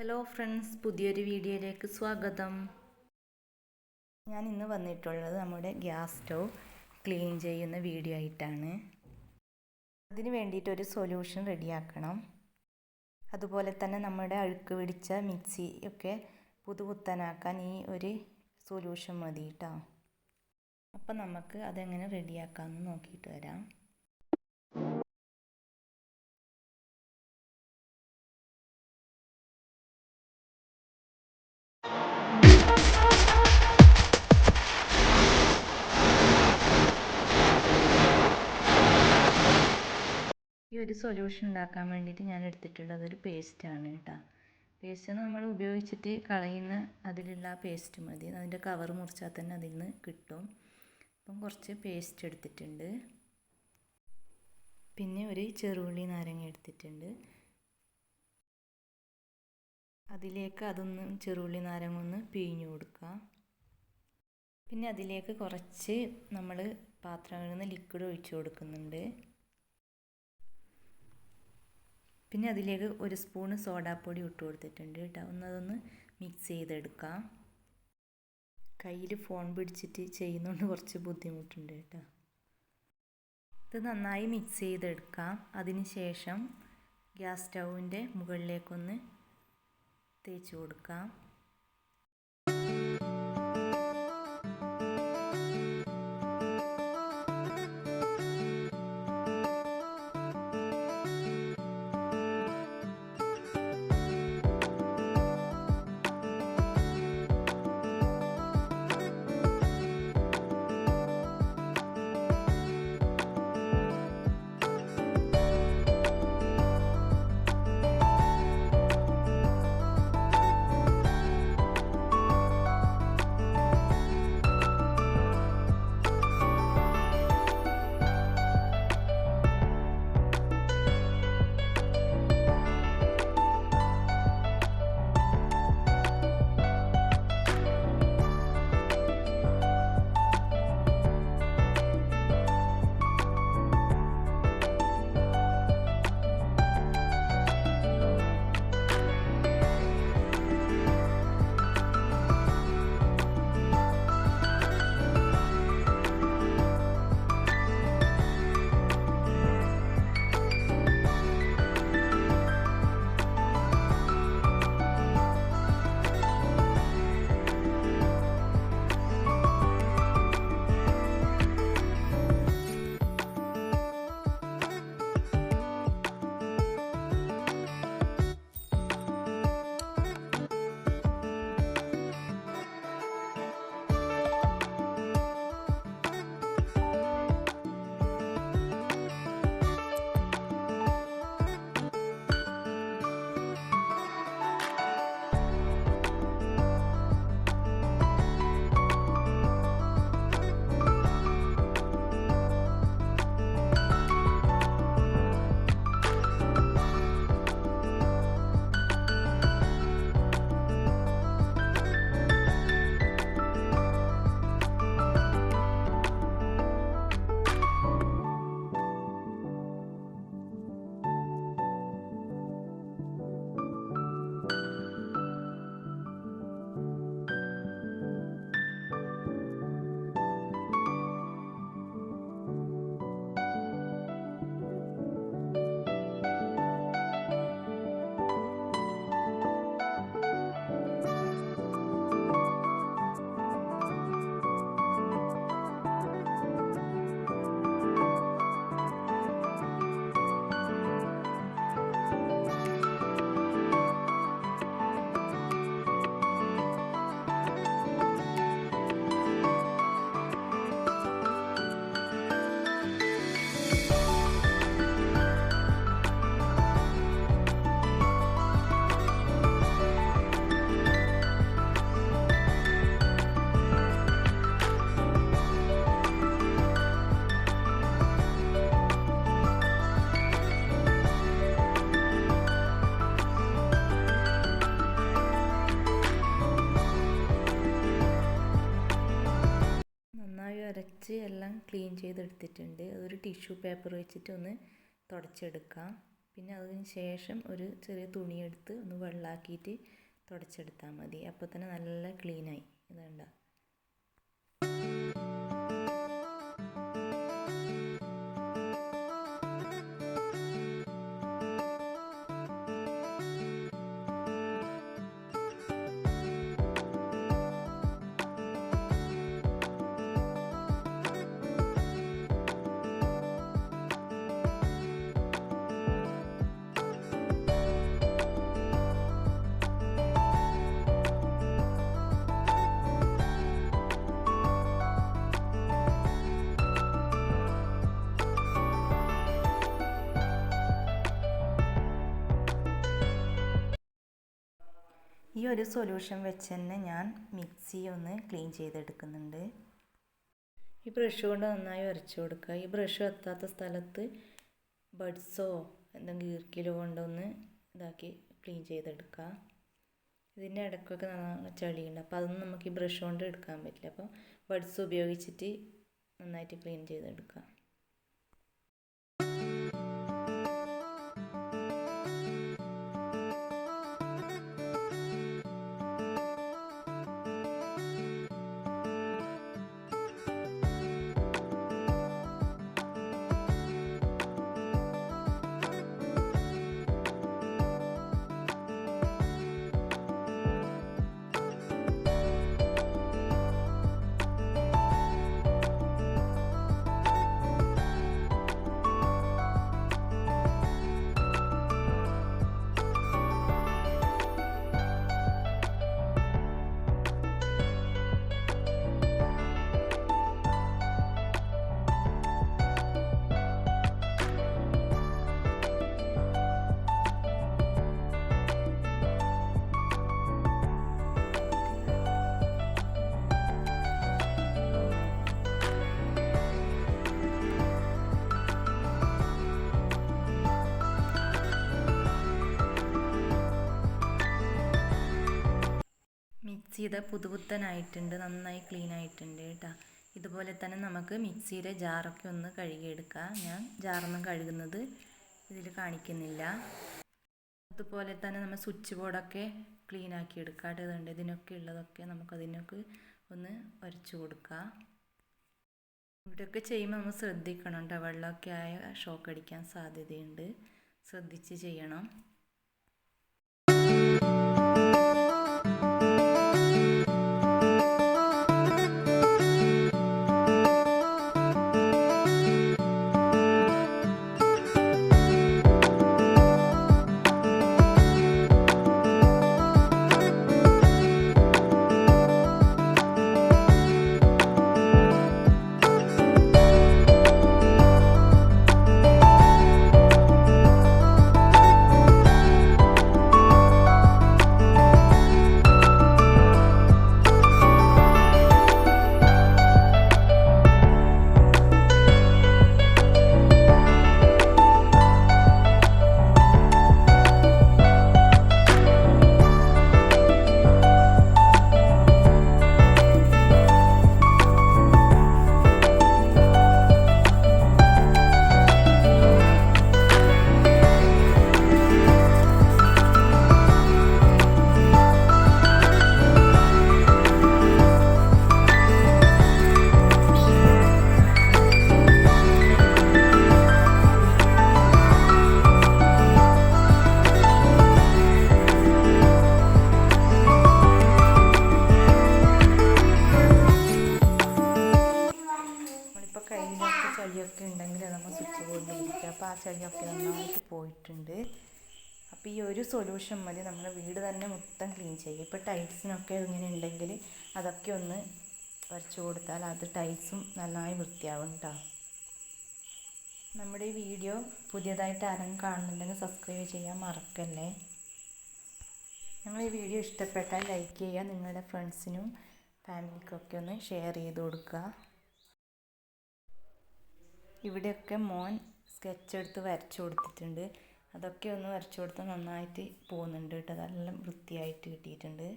Hello friends, പുതിയൊരു വീഡിയോയിലേക്ക് സ്വാഗതം. ഞാൻ ഇന്ന് വന്നിട്ടുള്ളത് നമ്മുടെ ഗ്യാസ് സ്റ്റൗ ക്ലീൻ ചെയ്യുന്ന വീഡിയോ ആയിട്ടാണ്. അതിന് വേണ്ടിയിട്ടൊരു സൊല്യൂഷൻ റെഡിയാക്കണം. അതുപോലെ തന്നെ നമ്മുടെ അഴുക്ക് പിടിച്ച മിക്സി ഒക്കെ പുതുപുത്തനാക്കാൻ ഈ ഒരു സൊല്യൂഷൻ മതി കേട്ടോ. അപ്പം നമുക്ക് അതെങ്ങനെ റെഡിയാക്കാമെന്ന് നോക്കിയിട്ട് വരാം. ഈ ഒരു സൊല്യൂഷൻ ഉണ്ടാക്കാൻ വേണ്ടിയിട്ട് ഞാൻ എടുത്തിട്ടുള്ളത് ഒരു പേസ്റ്റാണ് കേട്ടോ. പേസ്റ്റ് നമ്മൾ ഉപയോഗിച്ചിട്ട് കളയുന്ന അതിലുള്ള പേസ്റ്റ് മതി. അതിൻ്റെ കവർ മുറിച്ചാൽ തന്നെ അതിൽ നിന്ന് കിട്ടും. അപ്പം കുറച്ച് പേസ്റ്റ് എടുത്തിട്ടുണ്ട്. പിന്നെ ഒരു ചെറുള്ളി നാരങ്ങ എടുത്തിട്ടുണ്ട്. അതിലേക്ക് അതൊന്ന് ചെറുള്ളി നാരങ്ങ ഒന്ന് പിഴിഞ്ഞു കൊടുക്കുക. പിന്നെ അതിലേക്ക് കുറച്ച് നമ്മൾ പാത്രങ്ങളിൽ നിന്ന് ലിക്വിഡ് ഒഴിച്ചു കൊടുക്കുന്നുണ്ട്. പിന്നെ അതിലേക്ക് ഒരു സ്പൂണ് സോഡാപ്പൊടി ഇട്ട് കൊടുത്തിട്ടുണ്ട് കേട്ടോ. അതൊന്ന് മിക്സ് ചെയ്തെടുക്കാം. കയ്യിൽ ഫോൺ പിടിച്ചിട്ട് ചെയ്യുന്നതുകൊണ്ട് കുറച്ച് ബുദ്ധിമുട്ടുണ്ട് കേട്ടോ. ഇത് നന്നായി മിക്സ് ചെയ്തെടുക്കാം. അതിന് ശേഷം ഗ്യാസ് സ്റ്റൗവിൻ്റെ മുകളിലേക്കൊന്ന് തേച്ച് കൊടുക്കാം. അരച്ച് എല്ലാം ക്ലീൻ ചെയ്തെടുത്തിട്ടുണ്ട്. അതൊരു ടിഷ്യൂ പേപ്പർ വെച്ചിട്ട് ഒന്ന് തുടച്ചെടുക്കാം. പിന്നെ അതിന് ശേഷം ഒരു ചെറിയ തുണിയെടുത്ത് ഒന്ന് വെള്ളമാക്കിയിട്ട് തുടച്ചെടുത്താൽ മതി. അപ്പോൾ തന്നെ നല്ല ക്ലീനായി. ഇതുണ്ട. ഈ ഒരു സൊല്യൂഷൻ വെച്ച് തന്നെ ഞാൻ മിക്സി ഒന്ന് ക്ലീൻ ചെയ്തെടുക്കുന്നുണ്ട്. ഈ ബ്രഷ് കൊണ്ട് നന്നായി ഉരച്ചു കൊടുക്കുക. ഈ ബ്രഷ് എത്താത്ത സ്ഥലത്ത് ബഡ്സോ എന്തെങ്കിലും ഈർക്കിലോ കൊണ്ടൊന്ന് ഇതാക്കി ക്ലീൻ ചെയ്തെടുക്കുക. ഇതിൻ്റെ ഇടയ്ക്കൊക്കെ നന്നായി ചെളിയുണ്ട്, അപ്പോൾ അതൊന്നും നമുക്ക് ഈ ബ്രഷ് കൊണ്ട് എടുക്കാൻ പറ്റില്ല. അപ്പോൾ ബഡ്സ് ഉപയോഗിച്ചിട്ട് നന്നായിട്ട് ക്ലീൻ ചെയ്തെടുക്കുക. മിക്സിയുടെ പുതുപുത്തനായിട്ടുണ്ട്, നന്നായി ക്ലീൻ ആയിട്ടുണ്ട് കേട്ടോ. ഇതുപോലെ തന്നെ നമുക്ക് മിക്സിയുടെ ജാറൊക്കെ ഒന്ന് കഴുകിയെടുക്കാം. ഞാൻ ജാറൊന്നും കഴുകുന്നത് ഇതിൽ കാണിക്കുന്നില്ല. അതുപോലെ തന്നെ നമ്മൾ സ്വിച്ച് ബോർഡൊക്കെ ക്ലീൻ ആക്കി എടുക്കാറുണ്ട്. ഇതിനൊക്കെ ഉള്ളതൊക്കെ നമുക്കതിനൊക്കെ ഒന്ന് ഉരച്ചു കൊടുക്കാം. ഇവിടെയൊക്കെ ചെയ്യുമ്പോൾ നമ്മൾ ശ്രദ്ധിക്കണം കേട്ടോ. വെള്ളമൊക്കെ ആയ ഷോക്ക് അടിക്കാൻ സാധ്യതയുണ്ട്, ശ്രദ്ധിച്ച് ചെയ്യണം. ചളിയൊക്കെ ഉണ്ടെങ്കിൽ നമ്മൾ സ്വിച്ച് ബോർഡിൽ ഇരിക്കുക. അപ്പോൾ ആ ചളിയൊക്കെ നന്നായിട്ട് പോയിട്ടുണ്ട്. അപ്പോൾ ഈ ഒരു സൊല്യൂഷൻ മതി നമ്മുടെ വീട് തന്നെ മൊത്തം ക്ലീൻ ചെയ്യുക. ഇപ്പോൾ ടൈൽസിനൊക്കെ ഇങ്ങനെ ഉണ്ടെങ്കിൽ അതൊക്കെ ഒന്ന് വരച്ചു കൊടുത്താൽ അത് ടൈൽസും നന്നായി വൃത്തിയാവും കേട്ടോ. നമ്മുടെ ഈ വീഡിയോ പുതിയതായിട്ട് ആരെങ്കിലും കാണുന്നുണ്ടെങ്കിൽ സബ്സ്ക്രൈബ് ചെയ്യാൻ മറക്കല്ലേ. നിങ്ങൾ ഈ വീഡിയോ ഇഷ്ടപ്പെട്ടാൽ ലൈക്ക് ചെയ്യുക, നിങ്ങളുടെ ഫ്രണ്ട്സിനും ഫാമിലിക്കൊക്കെ ഒന്ന് ഷെയർ ചെയ്ത് കൊടുക്കുക. ഇവിടെയൊക്കെ മോൻ സ്കെച്ച് എടുത്ത് വരച്ചു കൊടുത്തിട്ടുണ്ട്. അതൊക്കെ ഒന്ന് വരച്ചു കൊടുത്താൽ നന്നായിട്ട് പോകുന്നുണ്ട് കേട്ടോ. നല്ല വൃത്തിയായിട്ട് കിട്ടിയിട്ടുണ്ട്.